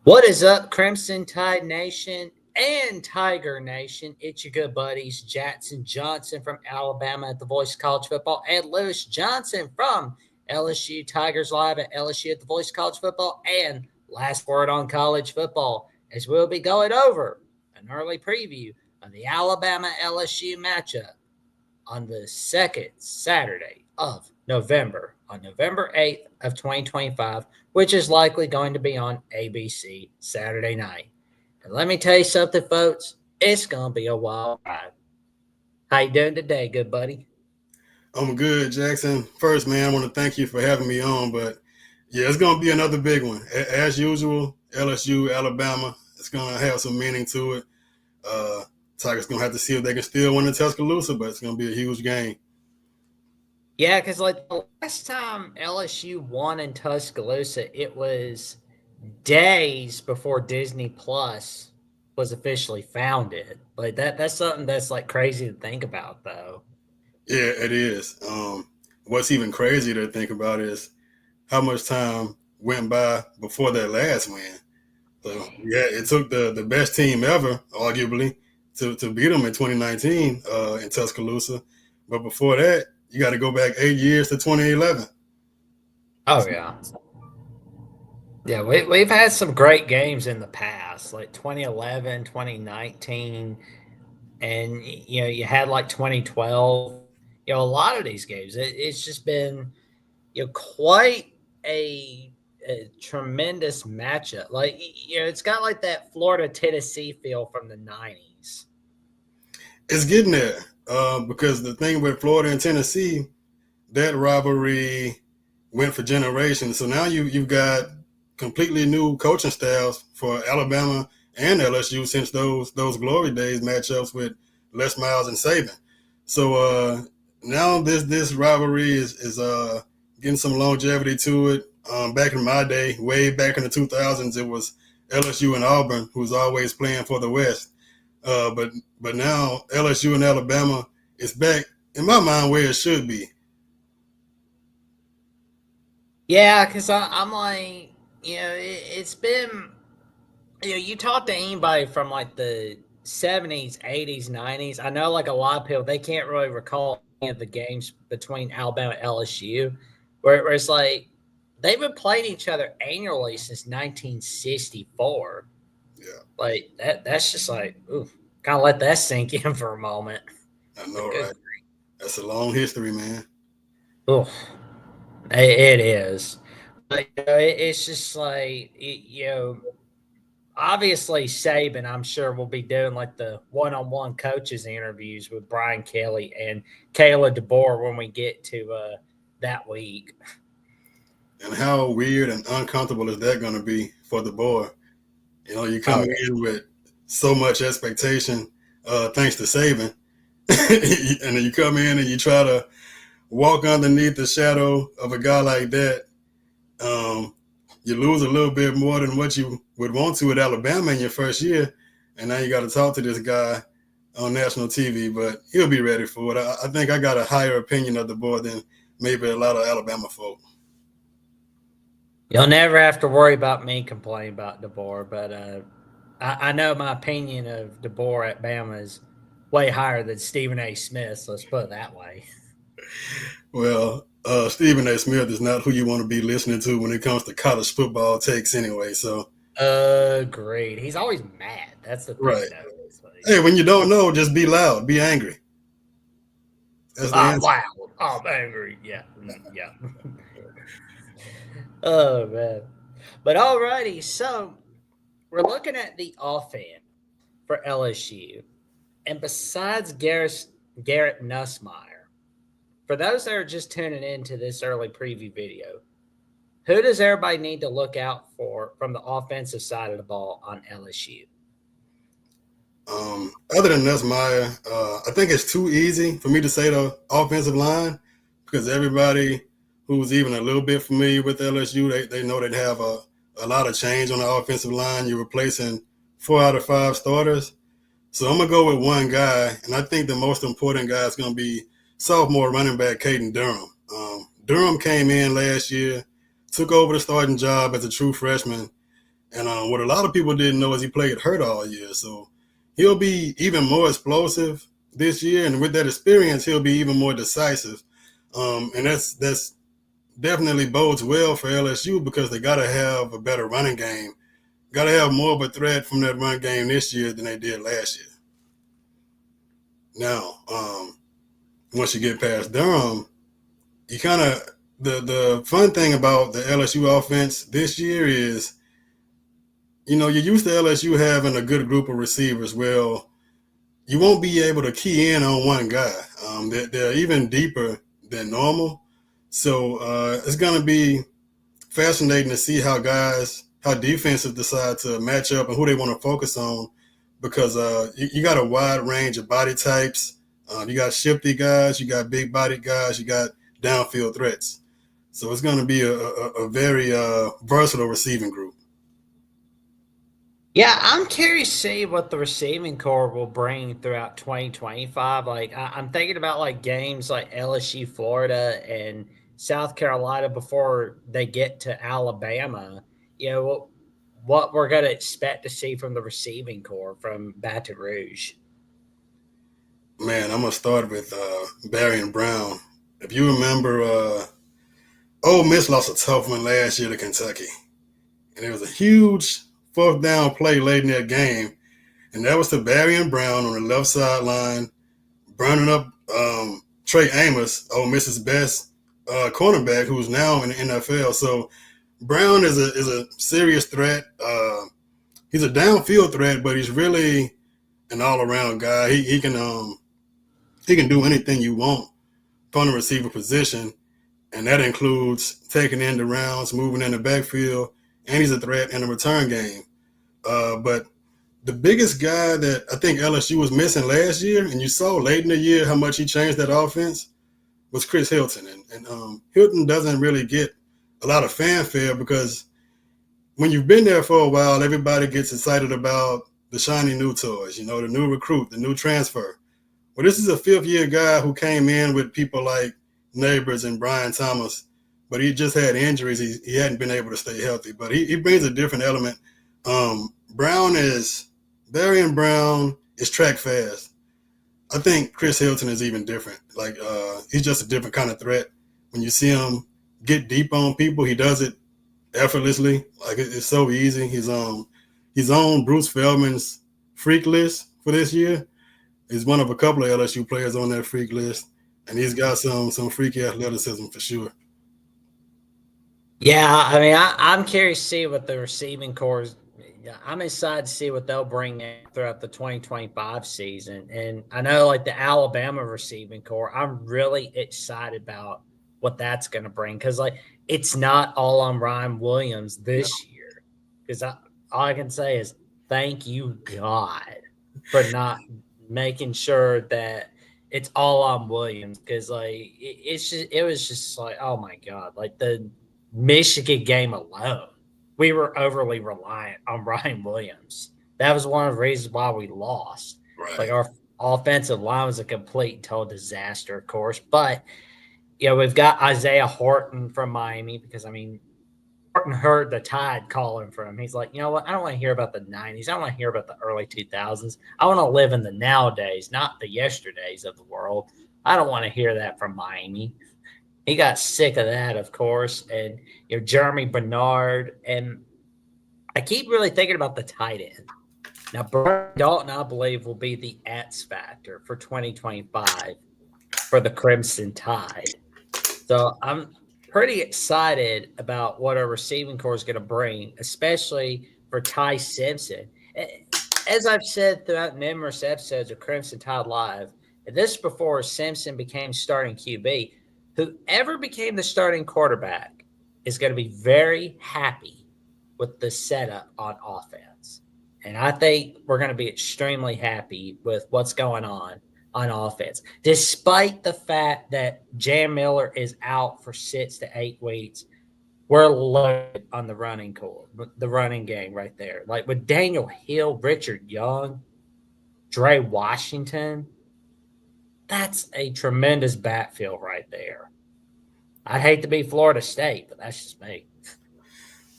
What is up, Crimson Tide Nation and Tiger Nation? It's your good buddies, Jackson Johnson from Alabama at the Voice of College Football and Lewis Johnson from LSU Tigers Live at LSU at the Voice of College Football and Last Word on College Football, as we'll be going over an early preview of the Alabama LSU matchup on the second Saturday of November, on November 8th of 2025, which is likely going to be on ABC Saturday night. And let me tell you something, folks, it's going to be a wild ride. How you doing today, good buddy? I'm good, Jackson. First, man, I want to thank you for having me on, but yeah, it's going to be another big one. As usual, LSU, Alabama, it's going to have some meaning to it. Tigers going to have to see if they can still win in Tuscaloosa, but it's going to be a huge game. Yeah, because like the last time LSU won in Tuscaloosa, it was days before Disney Plus was officially founded. Like that's something that's like crazy to think about, though. Yeah, it is. What's even crazier to think about is how much time went by before that last win. So, yeah, it took the best team ever, arguably, to beat them in 2019 in Tuscaloosa. But before that, you got to go back 8 years to 2011. Oh yeah. Yeah, we've had some great games in the past, like 2011, 2019, and you had like 2012. A lot of these games, it's just been quite a tremendous matchup. Like it's got like that Florida Tennessee feel from the 90s. It's getting there because the thing with Florida and Tennessee, that rivalry went for generations. So now you've got completely new coaching styles for Alabama and LSU since those glory days matchups with Les Miles and Saban. So now this rivalry is getting some longevity to it. Back in my day, way back in the 2000s, it was LSU and Auburn who was always playing for the West. But now LSU and Alabama is back in my mind where it should be. Yeah, because I'm like, it's been, you talk to anybody from like the 70s, 80s, 90s. I know like a lot of people, they can't really recall any of the games between Alabama and LSU, where it's like they've been playing each other annually since 1964. Yeah, Like that's just like, ooh, kind of let that sink in for a moment. I Like, know, good right? That's a long history, man. grief. Ooh, it is. But it's just like, obviously Saban, I'm sure, will be doing like the one-on-one coaches interviews with Brian Kelly and Kayla DeBoer when we get to that week. And how weird and uncomfortable is that going to be for the boy? You know, you Oh coming in with so much expectation, thanks to Saban, and then you come in and you try to walk underneath the shadow of a guy like that. Um, you lose a little bit more than what you would want to at Alabama in your first year, and now you got to talk to this guy on national TV. But he'll be ready for it. I think I got a higher opinion of the boy than maybe a lot of Alabama folk. You'll never have to worry about me complaining about DeBoer, but I know my opinion of DeBoer at Bama is way higher than Stephen A. Smith. So let's put it that way. Well, Stephen A. Smith is not who you want to be listening to when it comes to college football takes, anyway. So, Agreed. He's always mad. That's the thing, right. though. It's like, Hey, when you don't know, just be loud, be angry. That's the answer. wow, I'm angry. Yeah, yeah. Oh man. But alrighty, so we're looking at the offense for LSU, and besides Garrett Nussmeyer, for those that are just tuning into this early preview video, who does everybody need to look out for from the offensive side of the ball on LSU? Other than Nussmeyer, I think it's too easy for me to say the offensive line because everybody who's even a little bit familiar with LSU, they know they'd have a lot of change on the offensive line. You're replacing 4 out of 5 starters. So I'm going to go with one guy, and I think the most important guy is going to be sophomore running back Caden Durham. Durham came in last year, took over the starting job as a true freshman, And what a lot of people didn't know is he played hurt all year. So he'll be even more explosive this year, and with that experience, he'll be even more decisive. And that's definitely bodes well for LSU because they got to have a better running game. Got to have more of a threat from that run game this year than they did last year. Now, once you get past Durham, you kind of the fun thing about the LSU offense this year is, you're used to LSU having a good group of receivers. Well, you won't be able to key in on one guy. They're even deeper than normal. So it's going to be fascinating to see how defenses decide to match up and who they want to focus on because you got a wide range of body types. You got shifty guys, you got big body guys, you got downfield threats. So it's going to be a very versatile receiving group. Yeah, I'm curious to see what the receiving core will bring throughout 2025. Like, I'm thinking about like games like LSU, Florida, and South Carolina before they get to Alabama. You know, what we're going to expect to see from the receiving core from Baton Rouge. Man, I'm going to start with Barry and Brown. If you remember, Ole Miss lost a tough one last year to Kentucky. And it was a huge fourth down play late in that game. And that was to Barry and Brown on the left sideline, burning up Trey Amos, Ole Miss's best cornerback, who's now in the NFL. So Brown is a serious threat. He's a downfield threat, but he's really an all around guy. He can do anything you want from the receiver position, and that includes taking in the rounds, moving in the backfield, and he's a threat in the return game. But the biggest guy that I think LSU was missing last year, and you saw late in the year how much he changed that offense, was Chris Hilton. And Hilton doesn't really get a lot of fanfare because when you've been there for a while, everybody gets excited about the shiny new toys, the new recruit, the new transfer. Well, this is a fifth year guy who came in with people like Neighbors and Brian Thomas, but he just had injuries. He hadn't been able to stay healthy, but he brings a different element. Brown is Barry and Brown is track fast. I think Chris Hilton is even different. Like he's just a different kind of threat. When you see him get deep on people, he does it effortlessly. Like it's so easy. He's on Bruce Feldman's freak list for this year. He's one of a couple of LSU players on that freak list, and he's got some freaky athleticism for sure. Yeah, I mean, I'm curious to see what the receiving cores. Yeah, I'm excited to see what they'll bring in throughout the 2025 season. And I know, like the Alabama receiving core, I'm really excited about what that's going to bring because, like, it's not all on Ryan Williams No, this year. Because all I can say is thank you, God, for not making sure that it's all on Williams because, like, it was just like, oh my God, like the Michigan game alone, we were overly reliant on Ryan Williams. That was one of the reasons why we lost. Like right. our offensive line was a complete total disaster, of course. But we've got Isaiah Horton from Miami because I mean Horton heard the Tide calling for him. He's like, you know what? I don't want to hear about the '90s. I don't want to hear about the early 2000s. I want to live in the nowadays, not the yesterdays of the world. I don't want to hear that from Miami. He got sick of that, of course, and Jeremy Bernard, and I keep really thinking about the tight end. Now, Brian Dalton, I believe, will be the X factor for 2025 for the Crimson Tide. So I'm pretty excited about what our receiving core is going to bring, especially for Ty Simpson. As I've said throughout numerous episodes of Crimson Tide Live, and this before Simpson became starting QB, whoever became the starting quarterback is going to be very happy with the setup on offense. And I think we're going to be extremely happy with what's going on offense, despite the fact that Jam Miller is out for 6 to 8 weeks. We're loaded on the running core, the running game right there. Like with Daniel Hill, Richard Young, Dre Washington, that's a tremendous backfield right there. I'd hate to be Florida State, but that's just me.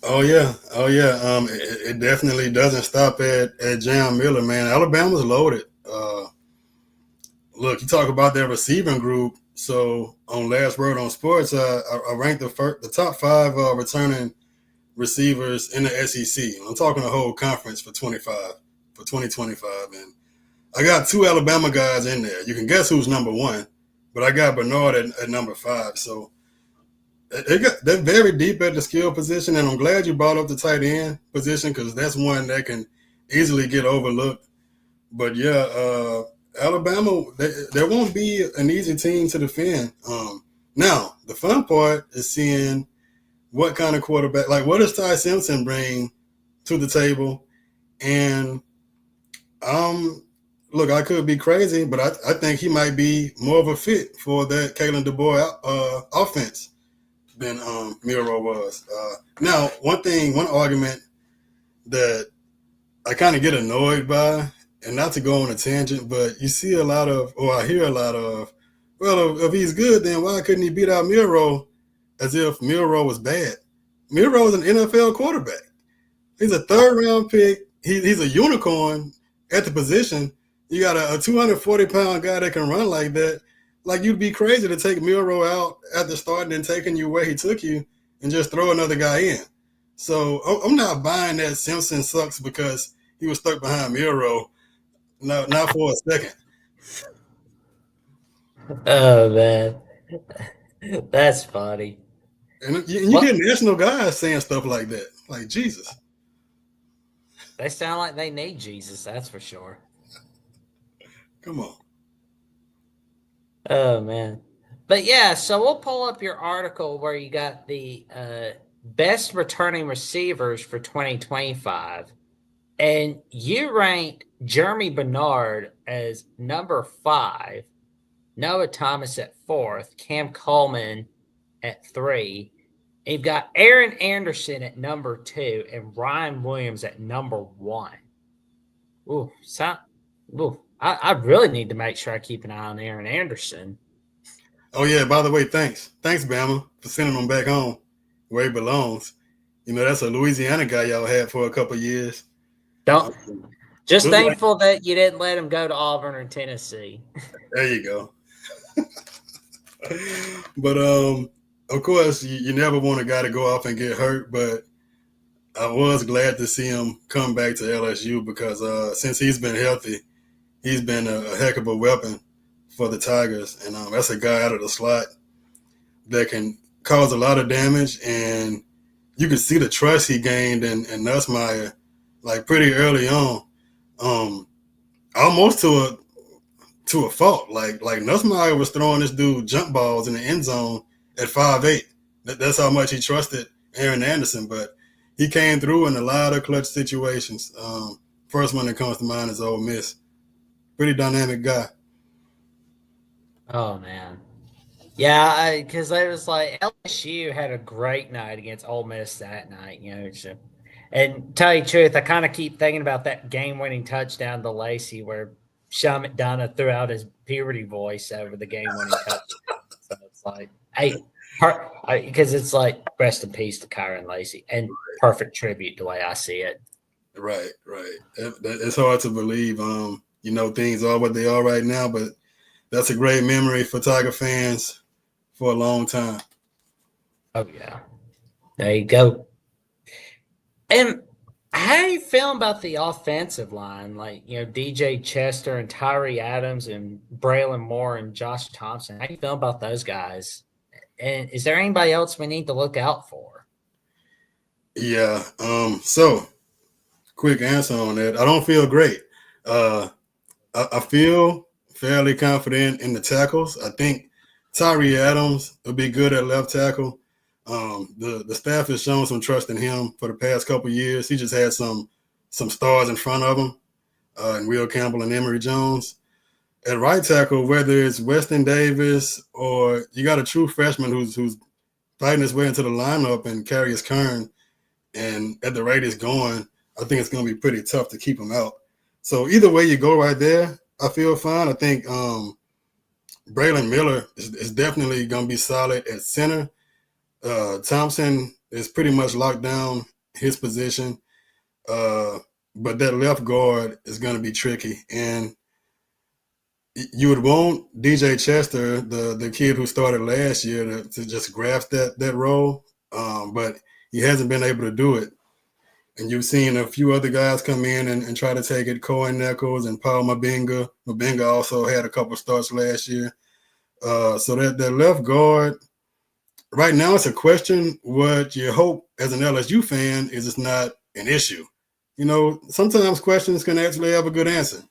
Oh yeah, oh yeah. It definitely doesn't stop at Jam Miller, man. Alabama's loaded. Look, you talk about their receiving group. So on Last Word on Sports, I ranked the top five returning receivers in the SEC. I'm talking the whole conference for 2025, and I got two Alabama guys in there. You can guess who's number one, but I got Bernard at number five. So they're very deep at the skill position, and I'm glad you brought up the tight end position because that's one that can easily get overlooked. But yeah, Alabama, there won't be an easy team to defend. Now, the fun part is seeing what kind of quarterback, like what does Ty Simpson bring to the table? And um, look, I could be crazy, but I think he might be more of a fit for that Kalen DeBoer offense than Miro was. Now, one argument that I kind of get annoyed by, and not to go on a tangent, but you see a lot of, or I hear a lot of, well, if he's good, then why couldn't he beat out Miro as if Miro was bad? Miro is an NFL quarterback. He's a third round pick. He's a unicorn at the position. You got a 240-pound guy that can run like that. Like, you'd be crazy to take Miro out after starting and taking you where he took you and just throw another guy in. So I'm not buying that Simpson sucks because he was stuck behind Miro. No, not for a second. Oh man, that's funny. And you Well, get national guys saying stuff like that. Like, Jesus, they sound like they need Jesus, that's for sure. come on. Oh man. But yeah, so we'll pull up your article where you got the best returning receivers for 2025. And you ranked Jeremy Bernard as number 5, Noah Thomas at 4th, Cam Coleman at 3. And you've got Aaron Anderson at number 2 and Ryan Williams at number 1. Ooh, I really need to make sure I keep an eye on Aaron Anderson. Oh yeah, by the way, thanks Bama for sending him back home where he belongs. You know, that's a Louisiana guy y'all had for a couple of years. Don't just Look like, thankful that you didn't let him go to Auburn or Tennessee. there you go. But of course, you never want a guy to go off and get hurt. But I was glad to see him come back to LSU because since he's been healthy, he's been a heck of a weapon for the Tigers, and that's a guy out of the slot that can cause a lot of damage, and you can see the trust he gained in Nussmeier, like pretty early on, um, almost to a fault. Like Nussmeier was throwing this dude jump balls in the end zone at 5'8". That's how much he trusted Aaron Anderson, but he came through in a lot of clutch situations. First one that comes to mind is Ole Miss. Pretty dynamic guy. Oh man. Yeah, because I was like LSU had a great night against Ole Miss that night, So, and tell you the truth, I kind of keep thinking about that game-winning touchdown to Lacey where Sean McDonough threw out his puberty voice over the game-winning touchdown. So it's like, hey, because it's like rest in peace to Kyron Lacey, and perfect tribute the way I see it. Right, right. It's hard to believe. Things are what they are right now, but that's a great memory for Tiger fans for a long time. Oh yeah, there you go. And how are you feeling about the offensive line? Like, DJ Chester and Tyree Adams and Braylon Moore and Josh Thompson. How you feeling about those guys? And is there anybody else we need to look out for? Yeah. So quick answer on that. I don't feel great. Uh, I feel fairly confident in the tackles. I think Tyree Adams will be good at left tackle. The staff has shown some trust in him for the past couple of years. He just had some stars in front of him, and Will Campbell and Emory Jones. At right tackle, whether it's Weston Davis or you got a true freshman who's fighting his way into the lineup and Carius Kern, and at the rate it's going, I think it's going to be pretty tough to keep him out. So either way you go right there, I feel fine. I think Braylon Miller is definitely going to be solid at center. Thompson is pretty much locked down his position. But that left guard is going to be tricky. And you would want DJ Chester, the kid who started last year, to just grasp that role. But he hasn't been able to do it. And you've seen a few other guys come in and try to take it. Cohen Nichols and Paul Mabinga. Mabinga also had a couple starts last year. So that left guard, right now it's a question. What you hope as an LSU fan is it's not an issue. You know, sometimes questions can actually have a good answer.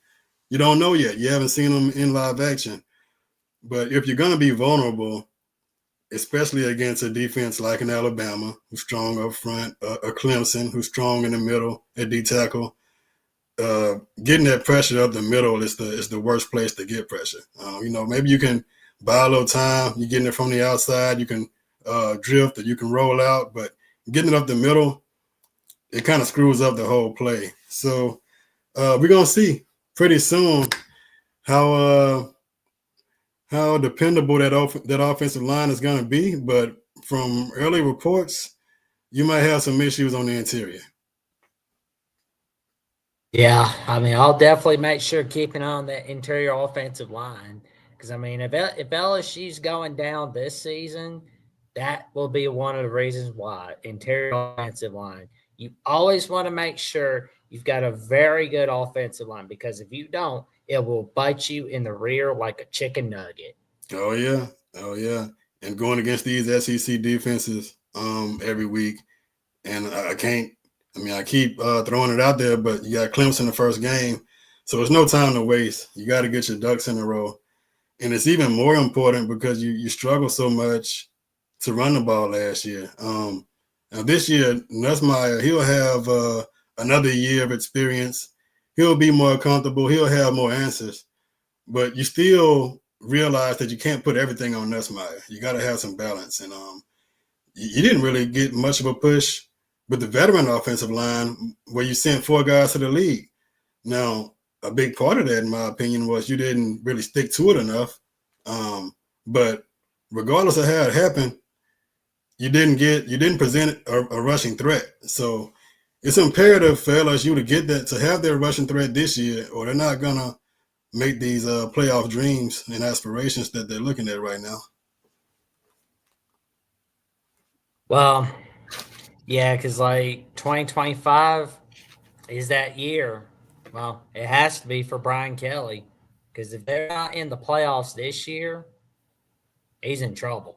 You don't know yet. You haven't seen them in live action. But if you're going to be vulnerable, especially against a defense like an Alabama, who's strong up front, a Clemson, who's strong in the middle at D tackle, getting that pressure up the middle is the worst place to get pressure. You know, maybe you can buy a little time. You're getting it from the outside. You can drift or you can roll out, but getting it up the middle, it kind of screws up the whole play. So we're going to see pretty soon how dependable that offensive line is going to be. But from early reports, you might have some issues on the interior. Yeah, I mean, I'll definitely make sure keeping on that interior offensive line because I mean, if LSU's going down this season, that will be one of the reasons why interior offensive line. You always want to make sure you've got a very good offensive line because if you don't, it will bite you in the rear like a chicken nugget. Oh yeah, oh yeah, and going against these SEC defenses every week, and I can't. I mean, I keep throwing it out there, but you got Clemson the first game, so there's no time to waste. You got to get your ducks in a row, and it's even more important because you struggle so much to run the ball last year. Now this year, Nussmeier, he'll have another year of experience. He'll be more comfortable. He'll have more answers, but you still realize that you can't put everything on Nussmeier. You got to have some balance, and you didn't really get much of a push with the veteran offensive line where you sent 4 guys to the league. Now, a big part of that, in my opinion, was you didn't really stick to it enough. But regardless of how it happened, you didn't present a rushing threat. So it's imperative for LSU to have their rushing threat this year, or they're not gonna make these playoff dreams and aspirations that they're looking at right now. Well, yeah, because like 2025 is that year. Well, it has to be for Brian Kelly because if they're not in the playoffs this year, he's in trouble.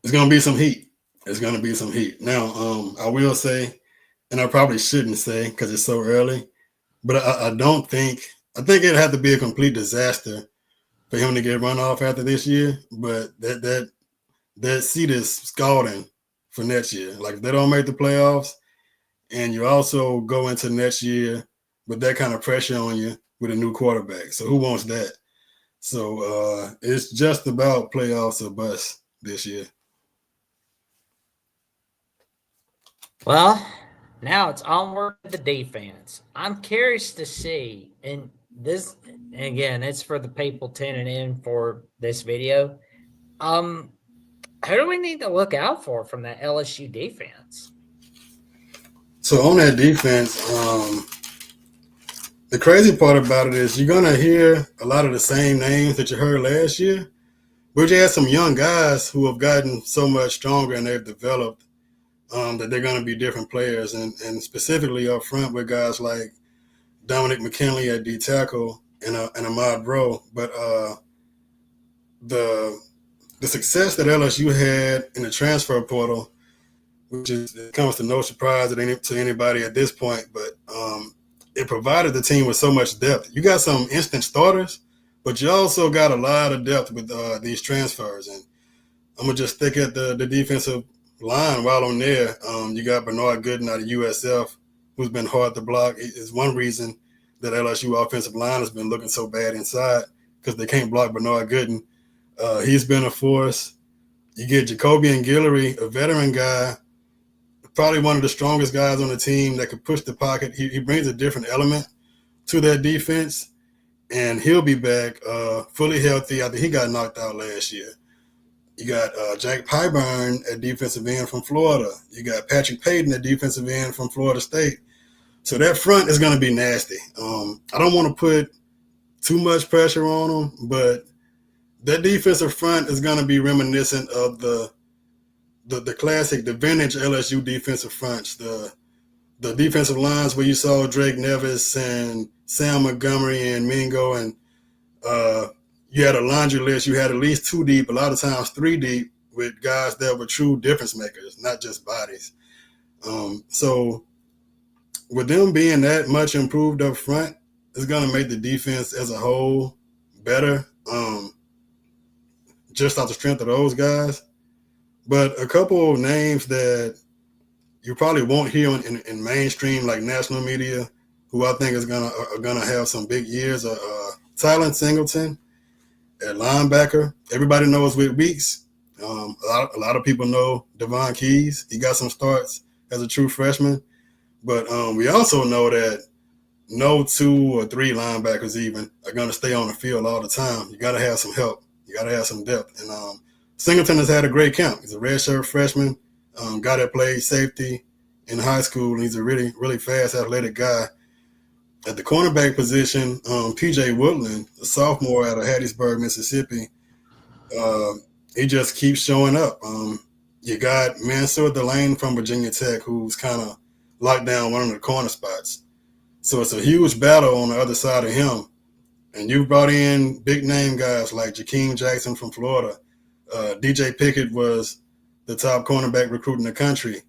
It's gonna be some heat. It's gonna be some heat. Now, I will say, and I probably shouldn't say because it's so early, but I don't think I think it'd have to be a complete disaster for him to get run off after this year. But that seat is scalding for next year. Like if they don't make the playoffs, and you also go into next year with that kind of pressure on you with a new quarterback. So who wants that? So it's just about playoffs or bust this year. Well, now it's onward to the defense. I'm curious to see, and this again, it's for the people tuning in for this video. Who do we need to look out for from that LSU defense? So on that defense, the crazy part about it is you're gonna hear a lot of the same names that you heard last year, but you had some young guys who have gotten so much stronger and they've developed that they're gonna be different players, and specifically up front with guys like Dominic McKinley at D tackle and Ahmad Bro. But the success that LSU had in the transfer portal, which it comes to no surprise to anybody at this point, but it provided the team with so much depth. You got some instant starters, but you also got a lot of depth with these transfers. And I'm gonna just stick at the defensive line while I'm there. You got Bernard Gooden out of USF, who's been hard to block. It's one reason that LSU offensive line has been looking so bad inside because they can't block Bernard Gooden. He's been a force. You get Jacoby and Guillory, a veteran guy, probably one of the strongest guys on the team that could push the pocket. He brings a different element to that defense, and he'll be back fully healthy after he got knocked out last year. You got Jack Pyburn at defensive end from Florida. You got Patrick Payton at defensive end from Florida State. So that front is going to be nasty. I don't want to put too much pressure on them, but that defensive front is going to be reminiscent of the classic, the vintage LSU defensive fronts, the defensive lines where you saw Drake Nevis and Sam Montgomery and Mingo, and you had a laundry list. You had at least two deep, a lot of times three deep, with guys that were true difference makers, not just bodies. So with them being that much improved up front, it's going to make the defense as a whole better, just off the strength of those guys. But a couple of names that you probably won't hear in mainstream, like national media, who I think is gonna have some big years, are Tylen Singleton at linebacker. Everybody knows Whit Weeks. A lot of people know Devon Keys. He got some starts as a true freshman. But we also know that no two or three linebackers even are going to stay on the field all the time. You got to have some help. You got to have some depth. And Singleton has had a great camp. He's a redshirt freshman, guy that played safety in high school. And he's a really, really fast, athletic guy. At the cornerback position, P.J. Woodland, a sophomore out of Hattiesburg, Mississippi, he just keeps showing up. You got Mansour Delane from Virginia Tech, who's kind of locked down one of the corner spots. So it's a huge battle on the other side of him. And you've brought in big name guys like Jakeem Jackson from Florida. DJ Pickett was the top cornerback recruit in the country.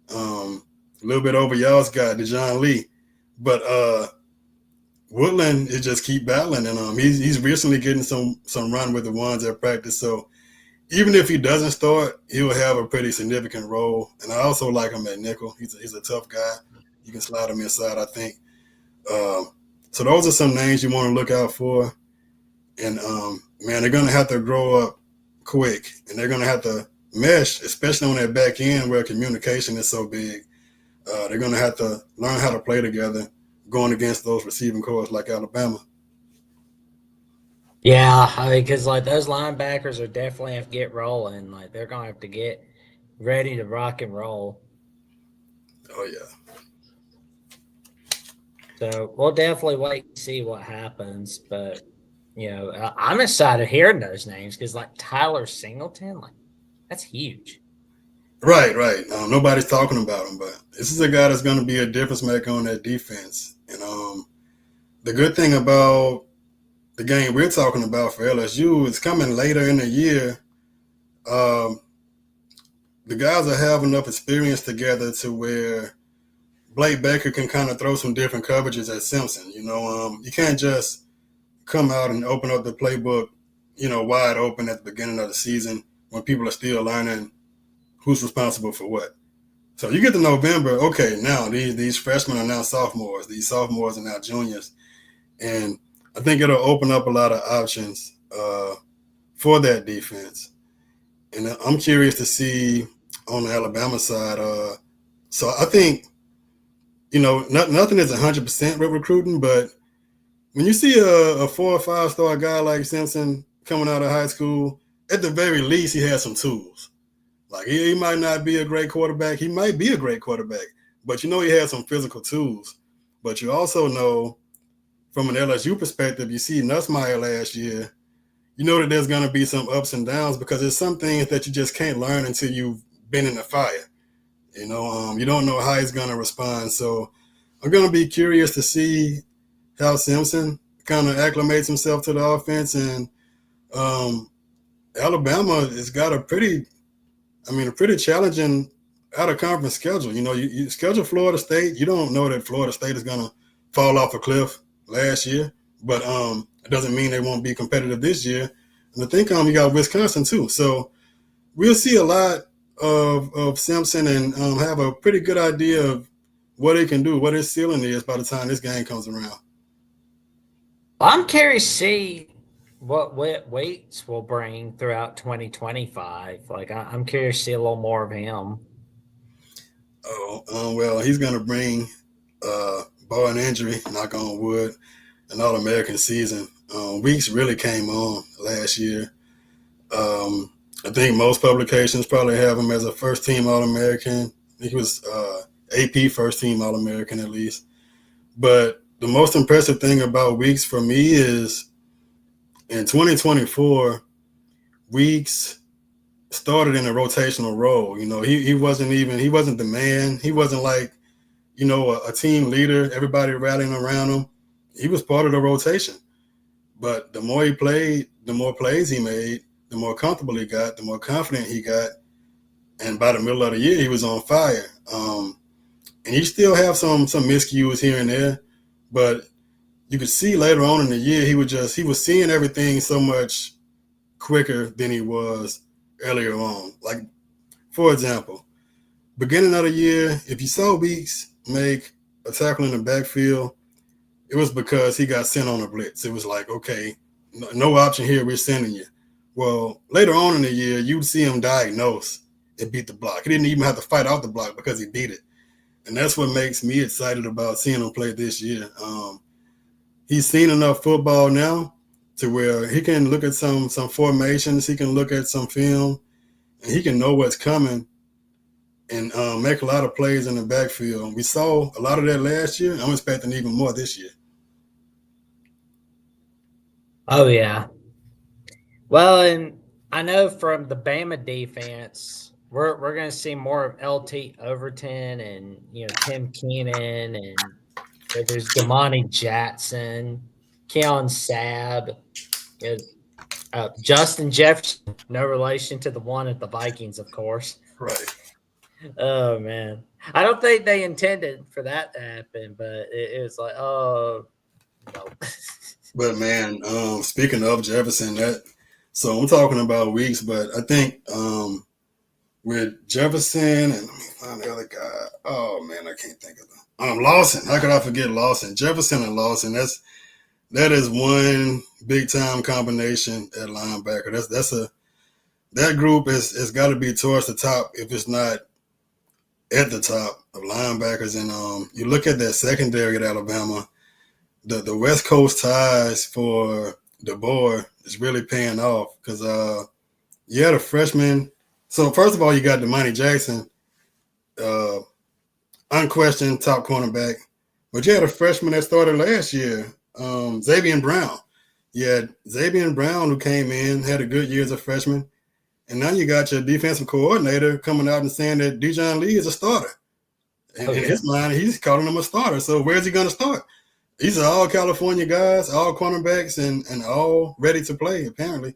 A little bit over y'all's guy, DeJohn Lee. But Woodland is just keep battling, and he's recently getting some run with the ones at practice. So even if he doesn't start, he'll have a pretty significant role. And I also like him at nickel. He's a tough guy. You can slide him inside, I think. So those are some names you want to look out for. And man, they're going to have to grow up quick, and they're going to have to mesh, especially on that back end where communication is so big. They're going to have to learn how to play together going against those receiving corps like Alabama. Yeah, because like those linebackers are definitely have to get rolling. Like they're gonna have to get ready to rock and roll. Oh yeah. So we'll definitely wait and see what happens. But I'm excited hearing those names because like Tyler Singleton, like that's huge. Right. Nobody's talking about him, but this is a guy that's going to be a difference maker on that defense. And the good thing about the game we're talking about for LSU is coming later in the year. The guys will have enough experience together to where Blake Baker can kind of throw some different coverages at Simpson. You can't just come out and open up the playbook, wide open at the beginning of the season when people are still learning who's responsible for what. So you get to November, okay, now these freshmen are now sophomores. These sophomores are now juniors. And I think it'll open up a lot of options for that defense. And I'm curious to see on the Alabama side. So I think, nothing is 100% with recruiting, but when you see a 4 or 5 star guy like Simpson coming out of high school, at the very least, he has some tools. Like he might not be a great quarterback. He might be a great quarterback, but he has some physical tools. But you also know from an LSU perspective, you see Nussmeier last year, you know that there's going to be some ups and downs because there's some things that you just can't learn until you've been in the fire. You don't know how he's going to respond. So I'm going to be curious to see how Simpson kind of acclimates himself to the offense. And Alabama has got a pretty challenging out-of-conference schedule. You schedule Florida State. You don't know that Florida State is going to fall off a cliff last year, but it doesn't mean they won't be competitive this year. And I think you got Wisconsin too. So we'll see a lot of Simpson and have a pretty good idea of what he can do, what his ceiling is by the time this game comes around. I'm curious to see what weights will bring throughout 2025. Like I'm curious to see a little more of him. Well, he's going to bring, barring injury, knock on wood, an All-American season. Weeks really came on last year. I think most publications probably have him as a first team All American. He was AP first team All American at least. But the most impressive thing about Weeks for me is in 2024, Weeks started in a rotational role. You know, he wasn't the man. He wasn't like, a team leader, everybody rallying around him. He was part of the rotation. But the more he played, the more plays he made, the more comfortable he got, the more confident he got. And by the middle of the year, he was on fire. And he still have some miscues here and there, but you could see later on in the year he was seeing everything so much quicker than he was earlier on. Like, for example, beginning of the year, if you saw Weeks make a tackle in the backfield, it was because he got sent on a blitz. It was like, okay, no option here, we're sending you. Well, later on in the year, you'd see him diagnose and beat the block. He didn't even have to fight out the block because he beat it. And that's what makes me excited about seeing him play this year. He's seen enough football now to where he can look at some formations, he can look at some film, and he can know what's coming and make a lot of plays in the backfield. We saw a lot of that last year. I'm expecting even more this year. Oh yeah. Well, and I know from the Bama defense, we're going to see more of LT Overton and Tim Keenan, and there's Damani Jackson, Keon Sabb, you Justin Jefferson, no relation to the one at the Vikings, of course. Right. Oh man, I don't think they intended for that to happen, but it was like, oh no. But man, speaking of Jefferson, so I'm talking about Weeks, but I think with Jefferson and let me find the other guy. Oh man, I can't think of them. Lawson. How could I forget Lawson? Jefferson and Lawson. That is one big time combination at linebacker. That group has got to be towards the top if it's not at the top of linebackers. And you look at that secondary at Alabama, the West Coast ties for DeBoer is really paying off because you had a freshman. So first of all, you got Damani Jackson, unquestioned top cornerback, but you had a freshman that started last year, Xavier Brown. You had Xavier Brown who came in, had a good year as a freshman, and now you got your defensive coordinator coming out and saying that Dijon Lee is a starter. In his mind, he's calling him a starter. So where's he going to start? These are all California guys, all cornerbacks, and all ready to play, apparently.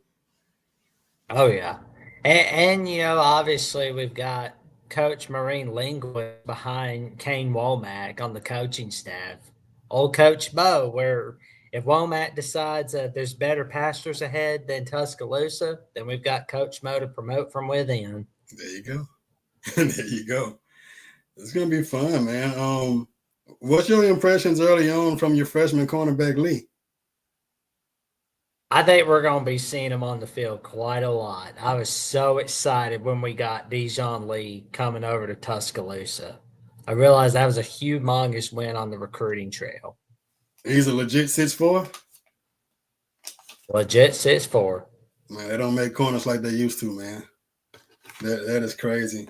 Oh yeah, and obviously we've got Coach Marine Linguist behind Kane Womack on the coaching staff. Old Coach Bo, where if Womack decides that there's better pastures ahead than Tuscaloosa, then we've got Coach Mo to promote from within. There you go. There you go. It's gonna be fun, man. What's your impressions early on from your freshman cornerback Lee? I think we're going to be seeing him on the field quite a lot. I was so excited when we got Dijon Lee coming over to Tuscaloosa. I realized that was a humongous win on the recruiting trail. He's a legit 6'4". Legit 6'4". Man, they don't make corners like they used to, man. That is crazy.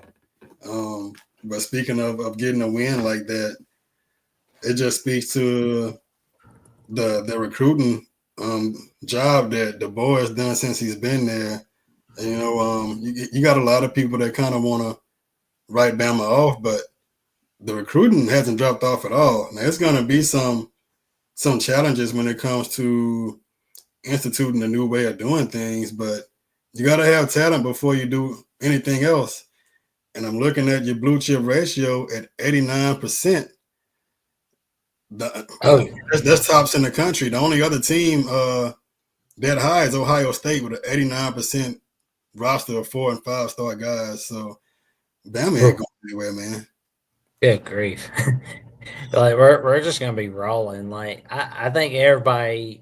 But speaking of getting a win like that, it just speaks to the recruiting job that the boy has done since he's been there. And, you got a lot of people that kind of want to write Bama off, but the recruiting hasn't dropped off at all. Now, it's going to be some challenges when it comes to instituting a new way of doing things, but you got to have talent before you do anything else. And I'm looking at your blue chip ratio at 89%. That's tops in the country. The only other team that high is Ohio State with an 89% roster of 4 and 5 star guys. So Bama ain't going anywhere, man. Good grief. Like we're just gonna be rolling. Like I think everybody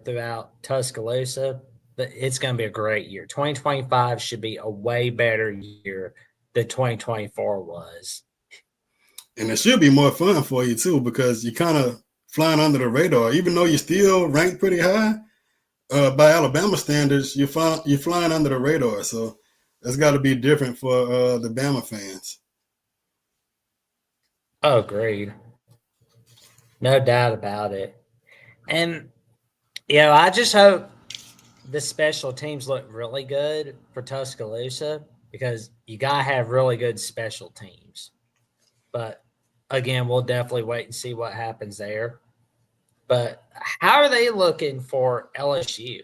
throughout Tuscaloosa, it's gonna be a great year. 2025 should be a way better year than 2024 was. And it should be more fun for you too, because you're kind of flying under the radar, even though you're still ranked pretty high. By Alabama standards, you're flying under the radar, so that's got to be different for the Bama fans. Oh, agreed. No doubt about it. And I just hope the special teams look really good for Tuscaloosa because you gotta have really good special teams. But again, we'll definitely wait and see what happens there. But how are they looking for LSU?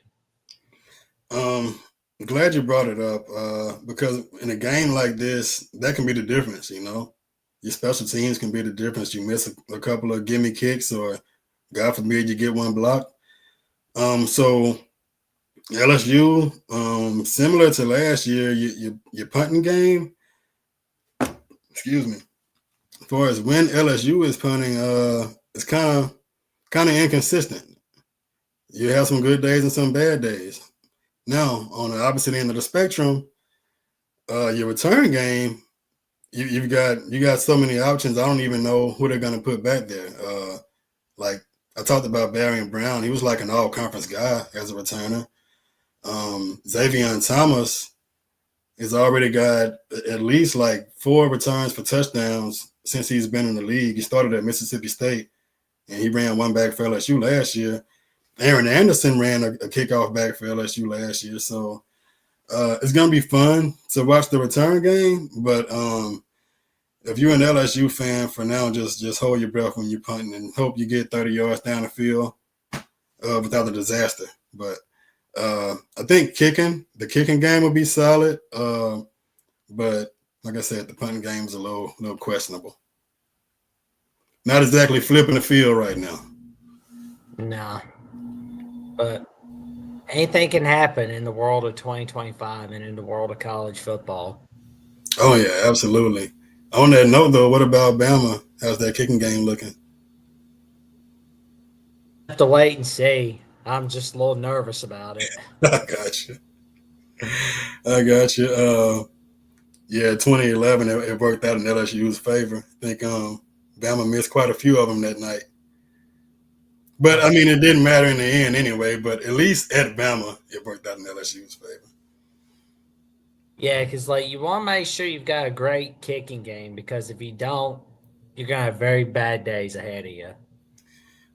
Um, Glad you brought it up because in a game like this, that can be the difference. Your special teams can be the difference. You miss a couple of gimme kicks, or God forbid you get one blocked. So LSU, similar to last year, your punting game. Excuse me. As far as when LSU is punting, it's kind of inconsistent. You have some good days and some bad days. Now, on the opposite end of the spectrum, your return game, you got so many options. I don't even know who they're gonna put back there. Like I talked about Barry and Brown, he was like an all conference guy as a returner. Xavier Thomas has already got at least like 4 returns for touchdowns since he's been in the league. He started at Mississippi State and he ran one back for LSU last year. Aaron Anderson ran a kickoff back for LSU last year. So it's gonna be fun to watch the return game. But if you're an LSU fan, for now, just hold your breath when you're punting and hope you get 30 yards down the field without a disaster. But I think the kicking game will be solid. But like I said, the punting game is a little questionable. Not exactly flipping the field right now. Nah, but anything can happen in the world of 2025 and in the world of college football. Oh yeah, absolutely. On that note, though, what about Bama? How's that kicking game looking? Have to wait and see. I'm just a little nervous about it. I got you. I got you. Yeah, 2011, it worked out in LSU's favor. I think Bama missed quite a few of them that night. But I Uh, mean, it didn't matter in the end anyway. But at least at Bama, it worked out in LSU's favor. yeah, because like you want to make sure you've got a great kicking game because if you don't, you're gonna have very bad days ahead of you.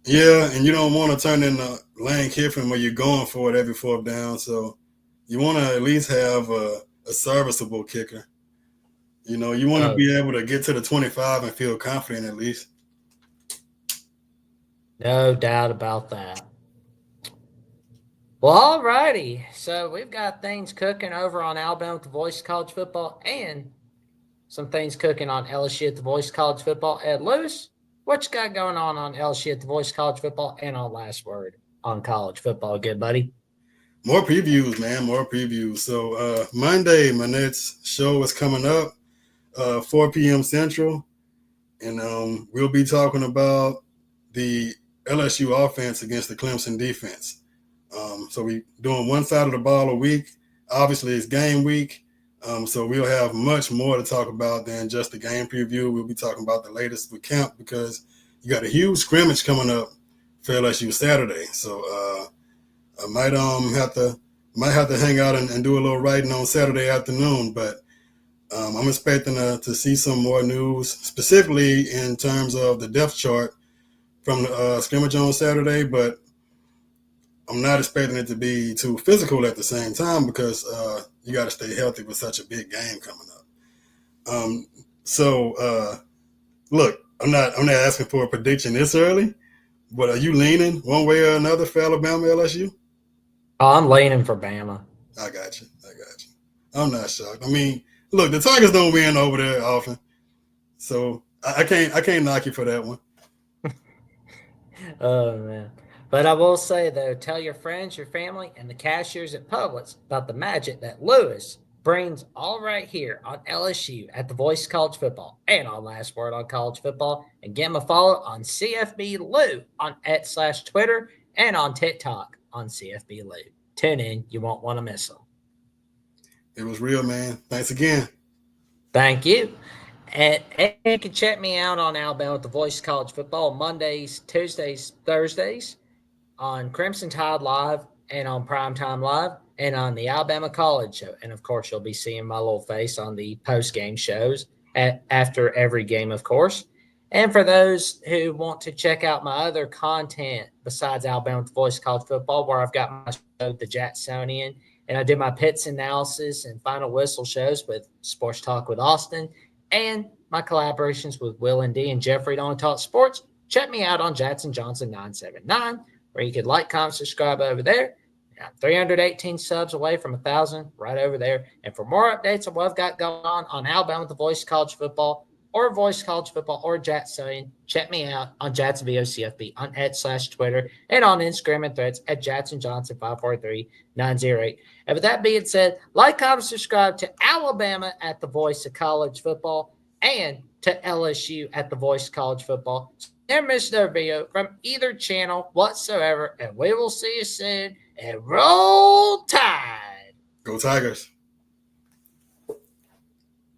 Yeah, and you don't want to turn into Lane Kiffin where you're going for it every fourth down. So you want to at least have a serviceable kicker. You want to Oh, be able to get to the 25 and feel confident at least. no doubt about that. Well, alrighty. So we've got things cooking over on Alabama at the Voice of College Football and some things cooking on LSU at the Voice of College Football. Ed Lewis, what you got going on LSU at the Voice of College Football and on Last Word on college football, good buddy? More previews, man. More previews. So Monday, my next show is coming up, 4 p.m. Central, and we'll be talking about the LSU offense against the Clemson defense. So we doing one side of the ball a week. Obviously, it's game week, so we'll have much more to talk about than just the game preview. We'll be talking about the latest with camp because you got a huge scrimmage coming up for LSU Saturday. So I might have to hang out and do a little writing on Saturday afternoon, but I'm expecting to see some more news, specifically in terms of the depth chart from the scrimmage on Saturday. But I'm not expecting it to be too physical at the same time because you got to stay healthy with such a big game coming up. So look, I'm not asking for a prediction this early, but are you leaning one way or another for Alabama LSU? Oh, I'm leaning for Bama. I got you. I got you. I'm not shocked. I mean, look, the Tigers don't win over there often, so I can't knock you for that one. Oh man. But I will say though, tell your friends, your family, and the cashiers at Publix about the magic that Lewis brings all right here on LSU at the Voice of College Football and on Last Word on College Football. And give him a follow on CFB Lou on @/Twitter and on TikTok on CFB Lou. Tune in, you won't want to miss them. It was real, man. Thanks again. Thank you. And you can check me out on Alabama at the Voice of College Football Mondays, Tuesdays, Thursdays on Crimson Tide Live and on Primetime Live and on the Alabama College Show. And of course, you'll be seeing my little face on the post game shows after every game, of course. And for those who want to check out my other content besides Alabama with the Voice of College Football, where I've got my show, The Jacksonian, and I do my pits analysis and final whistle shows with Sports Talk with Austin, and my collaborations with Will and D and Jeffrey on Talk Sports, check me out on Jackson Johnson 979, where you could like, comment, subscribe over there. I'm 318 subs away from 1,000 right over there. And for more updates on what I've got going on Alabama with the Voice of College Football, or Voice College Football, or Jacksonian, check me out on Jats VOCFB on X/Twitter and on Instagram and Threads at Jackson Johnson 543908. And with that being said, like, comment, subscribe to Alabama at the Voice of College Football and to LSU at the Voice of College Football. So never miss their video from either channel whatsoever. And we will see you soon. And roll tide. Go Tigers.